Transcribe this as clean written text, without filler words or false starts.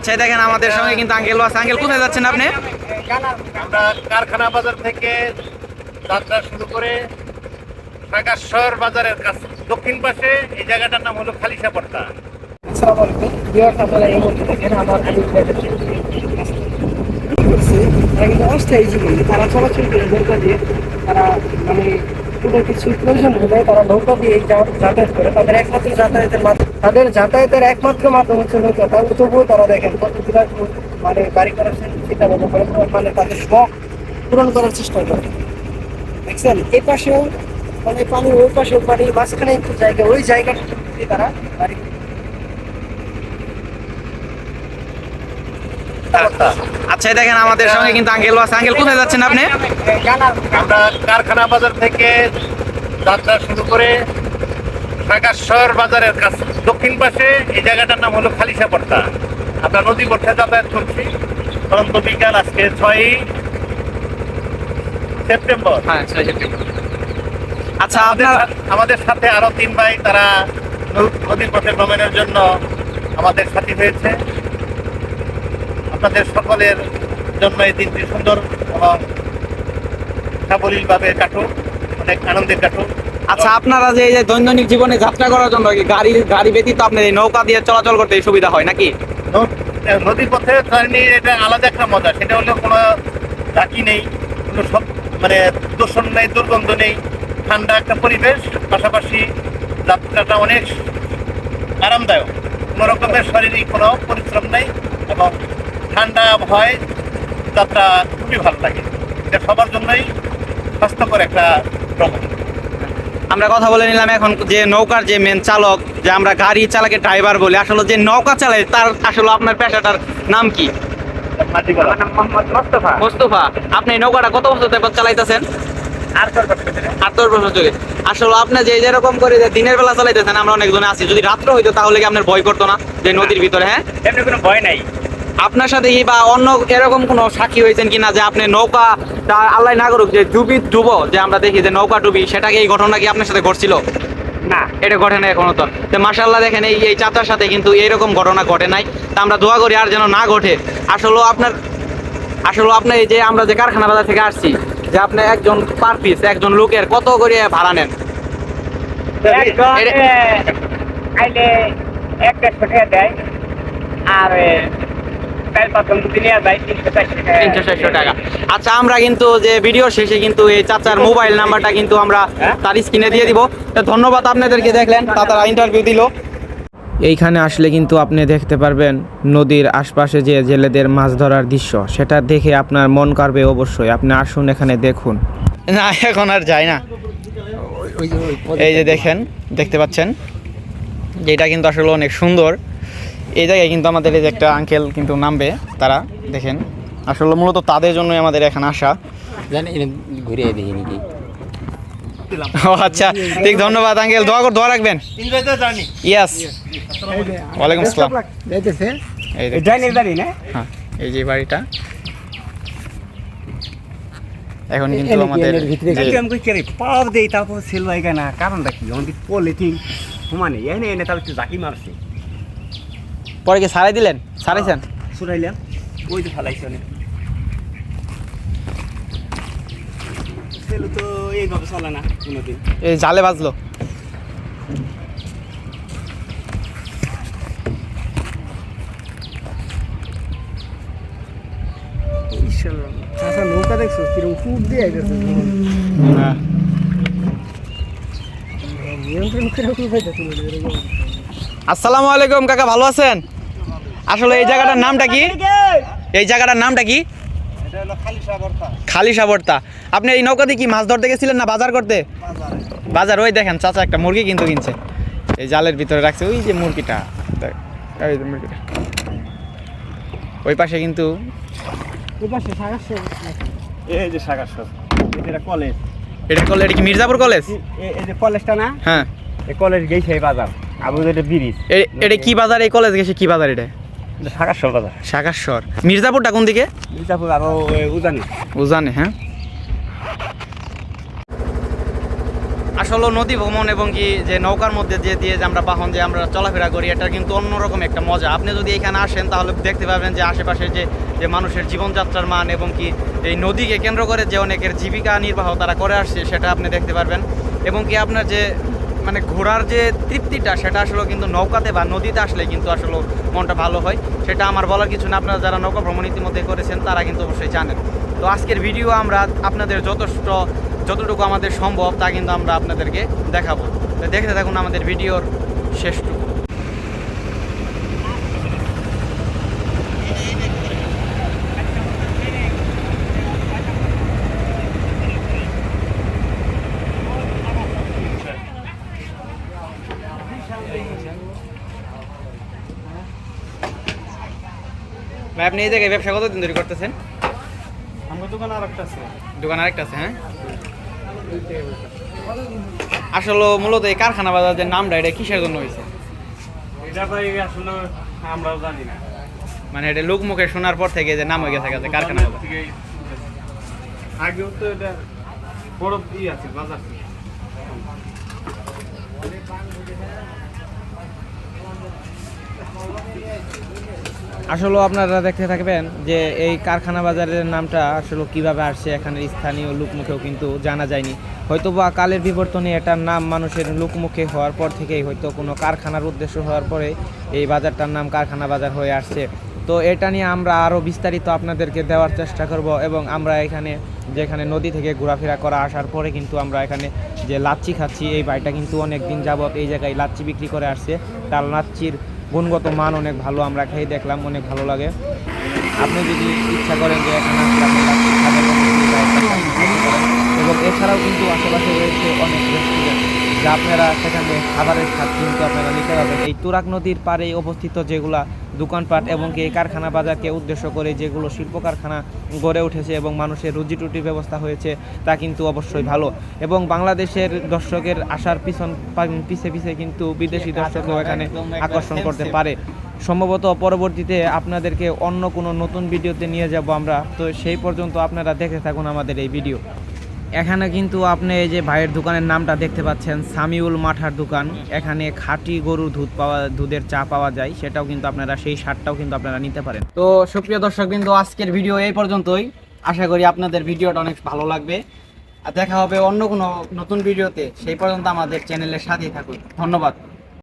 আচ্ছা দেখেন আমাদের সঙ্গে কিন্তু আঙ্কেল আছে। আঙ্কেল কোথায় যাচ্ছেন আপনি? আমরা কারখানা বাজার থেকে যাত্রা শুরু করে ঢাকাশ্বর বাজারের কাছে দক্ষিণ পাশে এই জায়গাটার নাম হলো খালিশাপট্টা। আসসালামু আলাইকুম ভিউয়ার্স, আপনারা এই মুহূর্তে দেখেন আমার অস্থায়ী জীবন তারা চলাচল করে নৌকা দিয়ে, তারা মানে কোনো কিছু প্রয়োজন হলে তারা নৌকা দিয়ে যাতায়াত করে। তাদের যাতায়াতের একমাত্র মাধ্যম হচ্ছে নৌকা। তবুও তারা দেখেন কত বিরাট মানে বাড়ি করার চিন্তা ভাবনা করে, মানে তাদের শখ পূরণ করার চেষ্টা করে। দেখছেন এই পাশেও মানে পানি, ওই পাশেও পানি, মাঝখানে একটু জায়গা, ওই জায়গাটা তারা বাড়ি। আচ্ছা দেখেন আমাদের সঙ্গে কিন্তু আঙ্কেল আছে। আঙ্কেল কোথায় যাচ্ছেন আপনি? আমরা কারখানা বাজার থেকে যাত্রা শুরু করে ঢাকাশ্বর বাজারের কাছে দক্ষিণ পাশে এই জায়গাটার নাম হলো খালিশাপট্টা। আমরা নদী পথে যাতায়াত করছি। অনন্ত বিকাল আজকে 6ই সেপ্টেম্বর। হ্যাঁ 6 সেপ্টেম্বর। আচ্ছা আমাদের সাথে আরো 3 ভাই তারা নদীর পথে ভ্রমণের জন্য আমাদের সাথী হয়েছে। আপনাদের সকলের জন্য এই দিনটি সুন্দর এবং সাবলীলভাবে কাটুক, অনেক আনন্দের কাটুক। আচ্ছা আপনারা যে এই যে দৈনন্দিন জীবনে যাত্রা করার জন্য গাড়ি ব্যতীত আপনার এই নৌকা দিয়ে চলাচল করতে সুবিধা হয় নাকি? নদীর পথে জার্নি এটা আলাদা একটা মজা। সেটা হলো কোনো ঝাঁকি নেই, কোনো সব মানে দূষণ নেই, দুর্গন্ধ নেই, ঠান্ডা একটা পরিবেশ, পাশাপাশি যাত্রাটা অনেক আরামদায়ক। কোনো রকমের শারীরিক কোনো পরিশ্রম নেই এবং ঠান্ডা আবহাওয়ায় যাত্রা খুবই ভালো লাগে। এটা সবার জন্যই স্বাস্থ্যকর একটা ভ্রমণ। আমরা কথা বলে নিলাম এখন যে নৌকার যে মেন চালক, যে আমরা গাড়ি চালকের ড্রাইভার বলি, আসলে যে নৌকা চালায় তার আসলে আপনার পেশাটার নাম কি? মোস্তফা। আপনি এই নৌকাটা কত বছর ধরে চালাইতেছেন? 8 বছর ধরে। আসলে আপনি যে যেরকম করে যে দিনের বেলা চালাইতেছেন, আমরা অনেকজনে আছি, যদি রাত্র হইতো তাহলে কি আপনার ভয় করতো না যে নদীর ভিতরে? হ্যাঁ, এমনি কোনো ভয় নাই। আপনার সাথে কি বা অন্য এরকম কোনো সাক্ষী হয়েছেন কিনা যে আপনি নৌকা আল্লাহ না করুক যে ডুবো, যে আমরা দেখি যে নৌকা ডুবি, সেটাকে এই ঘটনা কি আপনার সাথে ঘটছিল? না, এটা ঘটে না এখনো। তো মাশাআল্লাহ দেখেন এই চাচার সাথে কিন্তু এইরকম ঘটনা ঘটে নাই। তা আমরা দোয়া করি আর যেন না ঘটে। আসলে আপনার এই যে আমরা যে কারখানা বাজার থেকে আসছি, যে আপনি একজন পার পিস একজন লোকের কত করে ভাড়া নেন? আইলে 1-1.5 টাকা দেয়, আর 4-5 দিনে যায় 300-400 টাকা। আচ্ছা আমরা কিন্তু যে ভিডিও শেষে কিন্তু এই চাচার মোবাইল নাম্বারটা কিন্তু আমরা তার স্ক্রিনে দিয়ে দিব। তো ধন্যবাদ আপনাদেরকে, দেখলেন তারা ইন্টারভিউ দিল। এইখানে আসলে কিন্তু আপনি দেখতে পারবেন নদীর আশপাশে যে জেলেদের মাছ ধরার দৃশ্য, সেটা দেখে আপনার মন কাড়বে অবশ্যই। আপনি আসুন এখানে দেখুন। না এখন আর যাই না। এই যে দেখতে পাচ্ছেন যে এটা কিন্তু আসলে অনেক সুন্দর। এই জায়গায় কিন্তু আমাদের এই যে একটা আঙ্কেল কিন্তু নামবে, তারা দেখেন আসলে মূলত তাদের জন্যই আমাদের এখানে আসা। ঘুরিয়ে দেখি নাকি। ও আচ্ছা, ঠিক, ধন্যবাদ আঙ্কেল, দোয়া রাখবেন। ইয়েস, ওয়ালাইকুম আসসালাম। হ্যাঁ, এই যে বাড়িটা এখন কিন্তু আমাদের পরে কি সারাই দিলেন? সারাইছেন? শুনাইলাম ওই যে ফালাইছে অনেক। তো এইভাবে চলে না কোনোদিন, এই জালে বাজলো। নৌকা দেখছো কিরকম ফুট দিয়ে গেছে। আসসালামু আলাইকুম কাকা, ভালো আছেন? আসলে এই জায়গাটার নামটা কি? এই জায়গাটার নামটা কি? খালিশাপট্টা। আপনি এই নৌকা দিয়ে কি মাছ ধরতে গেছিলেন না বাজার করতে? বাজার। ওই দেখেন চাচা একটা মুরগি কিন্তু কিনছে, এই জালের ভিতরে রাখছে। ওই যে মুরগিটা, ওই পাশে কিন্তু এই যে সাগারসর, এটা কলেজ। এটা কি মির্জাপুর কলেজ? এই যে কলেজটা না? হ্যাঁ, এই কলেজ গেছে এই বাজার আবু এটা ব্রিজ। এটা কি বাজার? এই কলেজ গেছে কি বাজার? এটা সাগারসর বাজার। সাগারসর। মির্জাপুরটা কোন দিকে? মির্জাপুর আরো উজানে। উজানে। হ্যাঁ, আসলে নদী ভ্রমণ এবং কি যে নৌকার মধ্যে দিয়ে যে আমরা বাহন যে আমরা চলাফেরা করি, এটা কিন্তু অন্যরকম একটা মজা। আপনি যদি এখানে আসেন তাহলে দেখতে পাবেন যে আশেপাশে যে মানুষের জীবনযাত্রার মান এবং কি এই নদীকে কেন্দ্র করে যে অনেকের জীবিকা নির্বাহ তারা করে আসছে সেটা আপনি দেখতে পারবেন। এবং কি আপনার যে মানে ঘোরার যে তৃপ্তিটা সেটা আসলে কিন্তু নৌকাতে বা নদীতে আসলে কিন্তু আসলে মনটা ভালো হয়। সেটা আমার বলার কিছু না, আপনারা যারা নৌকা ভ্রমণ ইতিমধ্যে করেছেন তারা কিন্তু অবশ্যই জানেন। তো আজকের ভিডিও আমরা আপনাদের যতটুকু আমাদের সম্ভব তা কিন্তু আমরা আপনাদেরকে দেখাবো। তো দেখতে থাকুন আমাদের ভিডিওর শেষটুকু। ভাই আপনি এই জায়গায় ব্যবসা কতদিন ধরে করতেছেন? আমার দোকান আর একটা আছে। দোকান আরেকটা আছে, হ্যাঁ। আসলে মূলত এই কারখানা বাজার যে নামটা এটা কিসের জন্য হয়েছে? এটা ভাই আসলে আমরাও জানি না। মানে এটা লোকমুখে শোনার পর থেকে যে নাম হয়ে গেছে কারখানা বাজার। থেকেই আগেও তো এটা বড় আছে বাজার ছিল। আসলে আপনারা দেখতে থাকবেন যে এই কারখানা বাজারের নামটা আসলে কিভাবে আসছে, এখানে স্থানীয় লোকমুখেও কিন্তু জানা যায়নি। হয়তো বা কালের বিবর্তনে এটার নাম মানুষের লোকমুখে হওয়ার পর থেকেই হয়তো কোনো কারখানার উদ্দেশ্য হওয়ার পরে এই বাজারটার নাম কারখানা বাজার হয়ে আসছে। তো এটা নিয়ে আমরা আরও বিস্তারিত আপনাদেরকে দেওয়ার চেষ্টা করব। এবং আমরা যেখানে নদী থেকে ঘোরাফেরা করা আসার পরে কিন্তু আমরা এখানে যে লাচ্ছি খাচ্ছি, এই ভাইটা কিন্তু অনেক দিন যাবত এই জায়গায় লাচ্ছি বিক্রি করে আসছে। তার লাচ্ছির গুণগত মান অনেক ভালো, আমরা খেয়ে দেখলাম, অনেক ভালো লাগে। আপনি যদি ইচ্ছা করেন যে এখানে আসলে আপনি লাচ্ছি খাবেন এবং এছাড়াও কিন্তু আশেপাশে রয়েছে অনেক রেস্টুরেন্ট যা আপনারা সেখানে খাবারের স্বাদ কিন্তু আপনারা নিতে পারবেন। এই তুরাগ নদীর পাড়ে অবস্থিত যেগুলা দোকানপাট এবং এই কারখানা বাজারকে উদ্দেশ্য করে যেগুলো শিল্প কারখানা গড়ে উঠেছে এবং মানুষের রুজি রুটির ব্যবস্থা হয়েছে তা কিন্তু অবশ্যই ভালো। এবং বাংলাদেশের দর্শকের আসার পিছে কিন্তু বিদেশি দর্শকও এখানে আকর্ষণ করতে পারে। সম্ভবত পরবর্তীতে আপনাদেরকে অন্য কোনো নতুন ভিডিওতে নিয়ে যাব আমরা। তো সেই পর্যন্ত আপনারা দেখে থাকুন আমাদের এই ভিডিও। এখানে কিন্তু আপনি এই যে ভাইয়ের দোকানের নামটা দেখতে পাচ্ছেন, সামিউল মাঠার দোকান। এখানে খাঁটি গরুর দুধের চা পাওয়া যায়, সেটাও কিন্তু আপনারা সেই স্বাদটাও কিন্তু আপনারা নিতে পারেন। তো সুপ্রিয় দর্শক বিন্দু, আজকের ভিডিও এই পর্যন্তই। আশা করি আপনাদের ভিডিওটা অনেক ভালো লাগবে। আর দেখা হবে অন্য কোনো নতুন ভিডিওতে। সেই পর্যন্ত আমাদের চ্যানেলের সাথেই থাকুন। ধন্যবাদ।